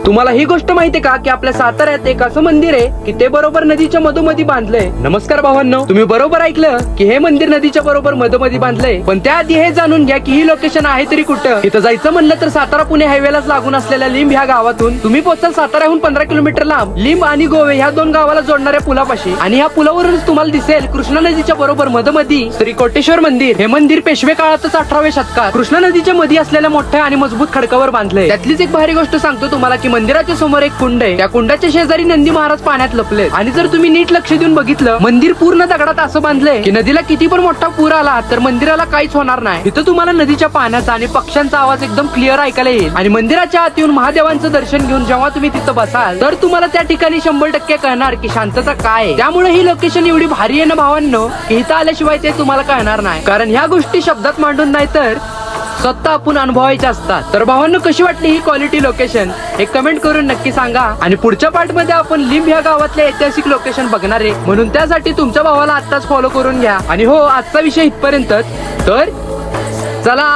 तुम्हाला ही गोष्ट माहितीये का की आपल्या साताऱ्यात एक असं मंदिर आहे की ते बरोबर नदीच्या मधोमधी बांधलंय. नमस्कार भावांनो, तुम्ही बरोबर ऐकलं की हे मंदिर नदीच्या बरोबर मधोमधी बांधलंय. पण त्याआधी हे जाणून घ्या की ही लोकेशन आहे तरी कुठं. इथं जायचं म्हणलं तर सातारा पुणे हायवेलाच लागून असलेल्या लिंब ह्या गावातून तुम्ही पोहोचाल साताऱ्याहून 15 किलोमीटर लांब लिंब आणि गोवे ह्या दोन गावाला जोडणाऱ्या पुलापाशी. आणि ह्या पुलावरूनच तुम्हाला दिसेल कृष्णा नदीच्या बरोबर मधोमधी श्री कोटेश्वर मंदिर. हे मंदिर पेशवे काळातच 18व्या शतकात कृष्णा नदीच्या मध्ये असलेल्या मोठ्या आणि मजबूत खडकावर बांधलंय. त्यातलीच एक भारी गोष्ट सांगतो तुम्हाला की मंदिराच्या समोर एक कुंड आहे. त्या कुंडाच्या शेजारी नंदी महाराज पाण्यात लपलेत. आणि जर तुम्ही नीट लक्ष देऊन बघितलं मंदिर पूर्ण दगडात असं बांधलंय की नदीला किती पण मोठा पूर आला तर मंदिराला काहीच होणार नाही. इथं तुम्हाला नदीच्या पाण्याचा आणि पक्ष्यांचा आवाज एकदम क्लिअर ऐकायला येईल. आणि मंदिराच्या आत येऊन महादेवांचं दर्शन घेऊन जेव्हा तुम्ही तिथं बसाल तर तुम्हाला त्या ठिकाणी 100% कळणार की शांतता काय आहे. त्यामुळे ही लोकेशन एवढी भारी आहे ना भावांनो की इथं आल्याशिवाय ते तुम्हाला कळणार नाही. कारण ह्या गोष्टी शब्दात मांडून नाही तर स्वतः आपण अनुभवायचे असतात. तर भावांनो, कशी वाटली ही क्वालिटी लोकेशन हे कमेंट करून नक्की सांगा. आणि पुढच्या पार्ट मध्ये आपण लिंब ह्या गावातले ऐतिहासिक लोकेशन बघणार आहे. म्हणून त्यासाठी तुमच्या भावाला आत्ताच फॉलो करून घ्या. आणि हो, आजचा विषय इथपर्यंतच. तर चला.